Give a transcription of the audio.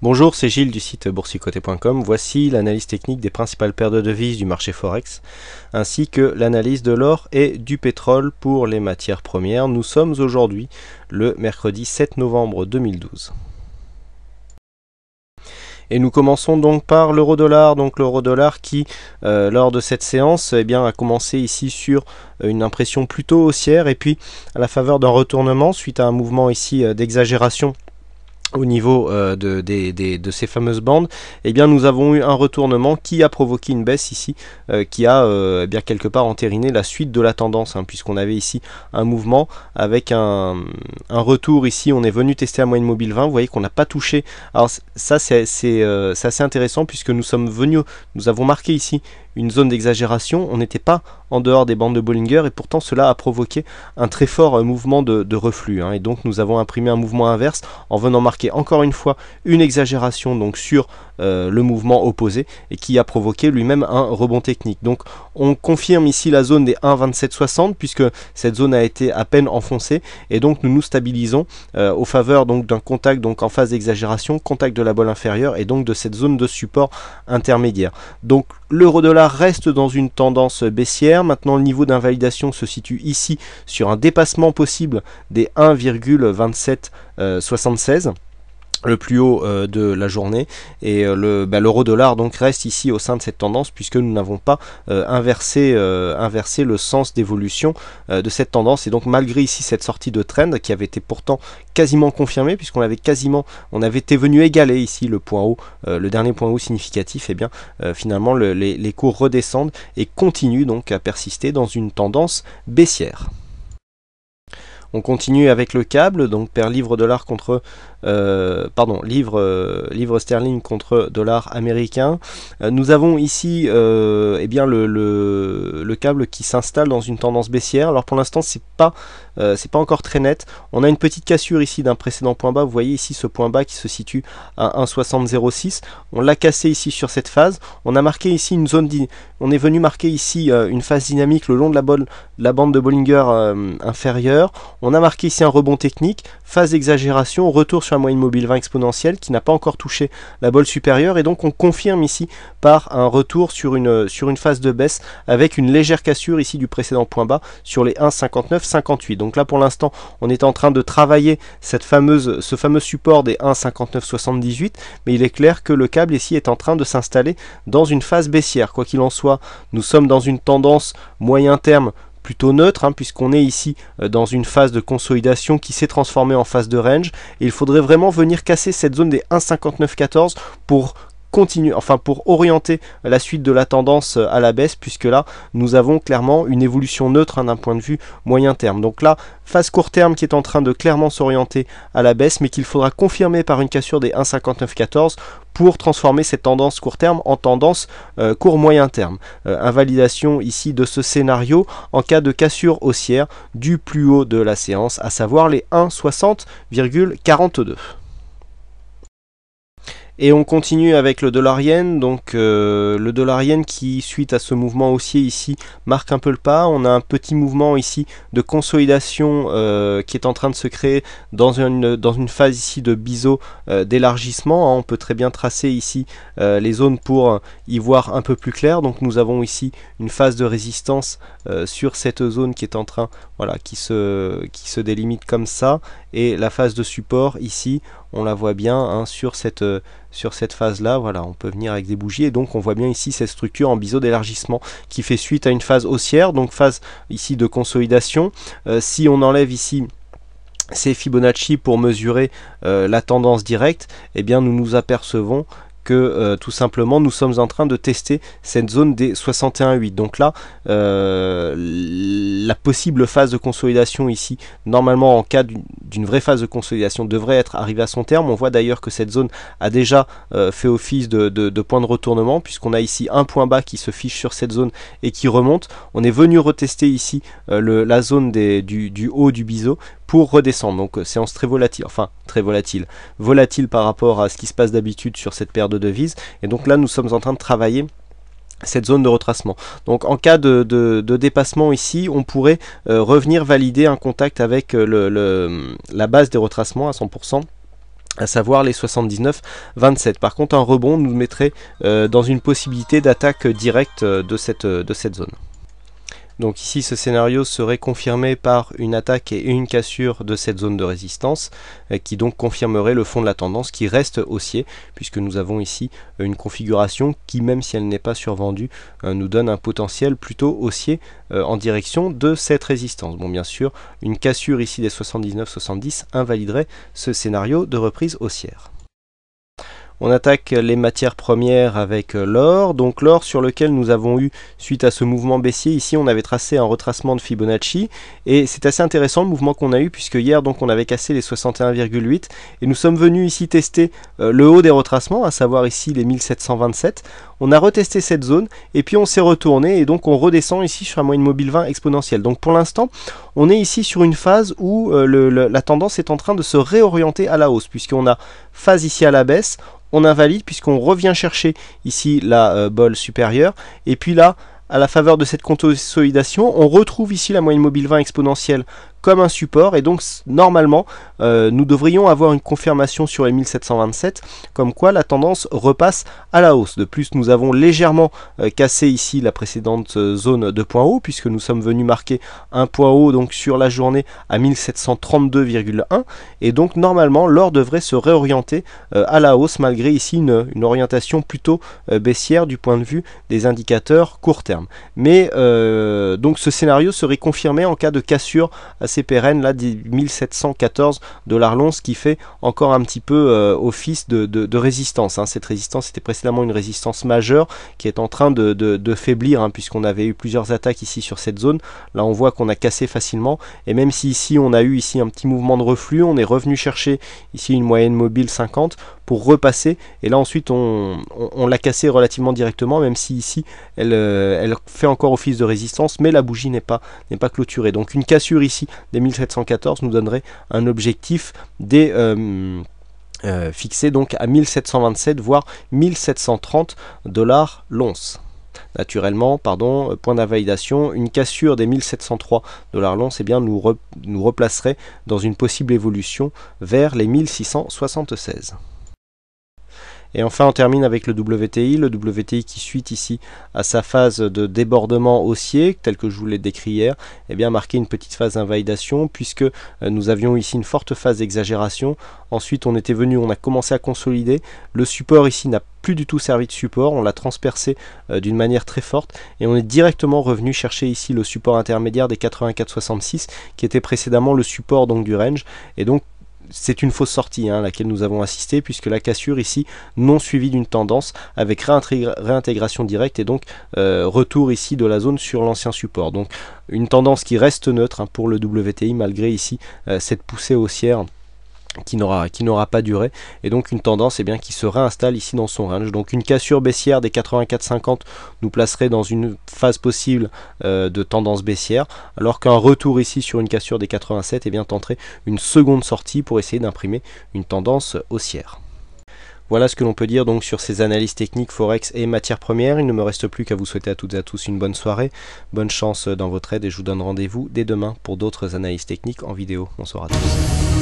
Bonjour, c'est Gilles du site boursicoté.com. Voici l'analyse technique des principales paires de devises du marché Forex, ainsi que l'analyse de l'or et du pétrole pour les matières premières. Nous sommes aujourd'hui le mercredi 7 novembre 2012. Et nous commençons donc par l'euro-dollar, l'euro-dollar qui, lors de cette séance, a commencé ici sur une impression plutôt haussière, et puis à la faveur d'un retournement suite à un mouvement ici d'exagération au niveau de ces fameuses bandes, nous avons eu un retournement qui a provoqué une baisse ici, qui a quelque part entériné la suite de la tendance, puisqu'on avait ici un mouvement avec un retour ici. On est venu tester la moyenne mobile 20, vous voyez qu'on n'a pas touché. Alors ça c'est assez intéressant, puisque nous avons marqué ici une zone d'exagération. On n'était pas en dehors des bandes de Bollinger, et pourtant cela a provoqué un très fort mouvement de reflux, et donc nous avons imprimé un mouvement inverse en venant marquer encore une fois une exagération donc sur le mouvement opposé, et qui a provoqué lui-même un rebond technique. Donc on confirme ici la zone des 1,2760, puisque cette zone a été à peine enfoncée, et donc nous nous stabilisons au faveur donc d'un contact donc en phase d'exagération, contact de la bolle inférieure, et donc de cette zone de support intermédiaire. Donc l'euro-dollar reste dans une tendance baissière. Maintenant, le niveau d'invalidation se situe ici sur un dépassement possible des 1,2776, le plus haut de la journée, et l'euro-dollar donc reste ici au sein de cette tendance, puisque nous n'avons pas inversé le sens d'évolution de cette tendance. Et donc malgré ici cette sortie de trend qui avait été pourtant quasiment confirmée, puisqu'on avait été venu égaler ici le point haut, le dernier point haut significatif, finalement les cours redescendent et continuent donc à persister dans une tendance baissière. On continue avec le câble, donc paire livre-dollar contre livre sterling contre dollar américain. Nous avons ici le câble qui s'installe dans une tendance baissière. Alors pour l'instant c'est pas encore très net. On a une petite cassure ici d'un précédent point bas. Vous voyez ici ce point bas qui se situe à 1,6006. On l'a cassé ici sur cette phase. On a marqué ici une zone. On est venu marquer ici une phase dynamique le long de la bande de Bollinger inférieure. On a marqué ici un rebond technique, phase d'exagération, retour sur la moyenne mobile 20 exponentielle qui n'a pas encore touché la bolle supérieure, et donc on confirme ici par un retour sur une phase de baisse avec une légère cassure ici du précédent point bas sur les 1,5958. Donc là pour l'instant on est en train de travailler ce fameux support des 1,5978, mais il est clair que le câble ici est en train de s'installer dans une phase baissière. Quoi qu'il en soit, nous sommes dans une tendance moyen terme plutôt neutre, puisqu'on est ici dans une phase de consolidation qui s'est transformée en phase de range, et il faudrait vraiment venir casser cette zone des 1,5914 pour orienter la suite de la tendance à la baisse, puisque là nous avons clairement une évolution neutre d'un point de vue moyen terme. Donc là, phase court terme qui est en train de clairement s'orienter à la baisse, mais qu'il faudra confirmer par une cassure des 1,5914 pour transformer cette tendance court terme en tendance court moyen terme. Invalidation ici de ce scénario en cas de cassure haussière du plus haut de la séance, à savoir les 1,60,42. Et on continue avec le dollar-yen, donc le dollar-yen qui, suite à ce mouvement haussier ici, marque un peu le pas. On a un petit mouvement ici de consolidation qui est en train de se créer dans une phase ici de biseau d'élargissement. On peut très bien tracer ici les zones pour y voir un peu plus clair. Donc nous avons ici une phase de résistance sur cette zone qui est en train, qui se délimite comme ça, et la phase de support ici, on la voit bien sur cette phase là. On peut venir avec des bougies, et donc on voit bien ici cette structure en biseau d'élargissement qui fait suite à une phase haussière, donc phase ici de consolidation. Si on enlève ici ces Fibonacci pour mesurer la tendance directe, nous nous apercevons que tout simplement nous sommes en train de tester cette zone des 61,8. Donc là la possible phase de consolidation ici, normalement en cas d'une vraie phase de consolidation, devrait être arrivée à son terme. On voit d'ailleurs que cette zone a déjà fait office de point de retournement, puisqu'on a ici un point bas qui se fiche sur cette zone et qui remonte. On est venu retester ici la zone du haut du biseau pour redescendre. Donc séance très volatile, volatile par rapport à ce qui se passe d'habitude sur cette paire de devises, et donc là nous sommes en train de travailler cette zone de retracement. Donc en cas de dépassement ici, on pourrait revenir valider un contact avec la base des retracements à 100%, à savoir les 79,27. Par contre, un rebond nous mettrait dans une possibilité d'attaque directe de cette zone. Donc ici, ce scénario serait confirmé par une attaque et une cassure de cette zone de résistance, qui donc confirmerait le fond de la tendance qui reste haussier, puisque nous avons ici une configuration qui, même si elle n'est pas survendue, nous donne un potentiel plutôt haussier en direction de cette résistance. Bon, bien sûr, une cassure ici des 79,70 invaliderait ce scénario de reprise haussière. On attaque les matières premières avec l'or, donc l'or sur lequel nous avons eu, suite à ce mouvement baissier, ici on avait tracé un retracement de Fibonacci, et c'est assez intéressant le mouvement qu'on a eu, puisque hier donc on avait cassé les 61,8, et nous sommes venus ici tester le haut des retracements, à savoir ici les 1727, on a retesté cette zone, et puis on s'est retourné, et donc on redescend ici sur la moyenne mobile 20 exponentielle. Donc pour l'instant, on est ici sur une phase où la tendance est en train de se réorienter à la hausse, puisqu'on a phase ici à la baisse, on invalide puisqu'on revient chercher ici la bole supérieure, et puis là, à la faveur de cette consolidation, on retrouve ici la moyenne mobile 20 exponentielle comme un support, et donc normalement nous devrions avoir une confirmation sur les 1727, comme quoi la tendance repasse à la hausse. De plus, nous avons légèrement cassé ici la précédente zone de point haut, puisque nous sommes venus marquer un point haut donc sur la journée à 1732,1, et donc normalement l'or devrait se réorienter à la hausse, malgré ici une orientation plutôt baissière du point de vue des indicateurs court terme. Mais donc ce scénario serait confirmé en cas de cassure assez pérenne là des 1714 $ l'once, qui fait encore un petit peu office de résistance. Cette résistance était précédemment une résistance majeure qui est en train de faiblir, puisqu'on avait eu plusieurs attaques ici sur cette zone. Là on voit qu'on a cassé facilement, et même si ici on a eu ici un petit mouvement de reflux, on est revenu chercher ici une moyenne mobile 50 pour repasser, et là ensuite on l'a cassé relativement directement, même si ici elle fait encore office de résistance, mais la bougie n'est pas clôturée. Donc une cassure ici des 1714 nous donnerait un objectif fixé donc à 1727 voire 1730 $ l'once. Naturellement, point d'invalidation, une cassure des 1703 $ l'once nous replacerait dans une possible évolution vers les 1676. Et enfin on termine avec le WTI qui, suite ici à sa phase de débordement haussier, tel que je vous l'ai décrit hier, marqué une petite phase d'invalidation, puisque nous avions ici une forte phase d'exagération. Ensuite on a commencé à consolider, le support ici n'a plus du tout servi de support, on l'a transpercé d'une manière très forte, et on est directement revenu chercher ici le support intermédiaire des 84,66 qui était précédemment le support donc du range, et donc c'est une fausse sortie à laquelle nous avons assisté, puisque la cassure ici non suivie d'une tendance avec réintégration directe, et donc retour ici de la zone sur l'ancien support. Donc une tendance qui reste neutre pour le WTI, malgré ici cette poussée haussière qui n'aura pas duré, et donc une tendance qui se réinstalle ici dans son range. Donc une cassure baissière des 84,50 nous placerait dans une phase possible de tendance baissière, alors qu'un retour ici sur une cassure des 87 tenterait une seconde sortie pour essayer d'imprimer une tendance haussière. Voilà ce que l'on peut dire donc sur ces analyses techniques Forex et matières premières. Il ne me reste plus qu'à vous souhaiter à toutes et à tous une bonne soirée, bonne chance dans vos trades, et je vous donne rendez-vous dès demain pour d'autres analyses techniques en vidéo. Bonsoir à tous.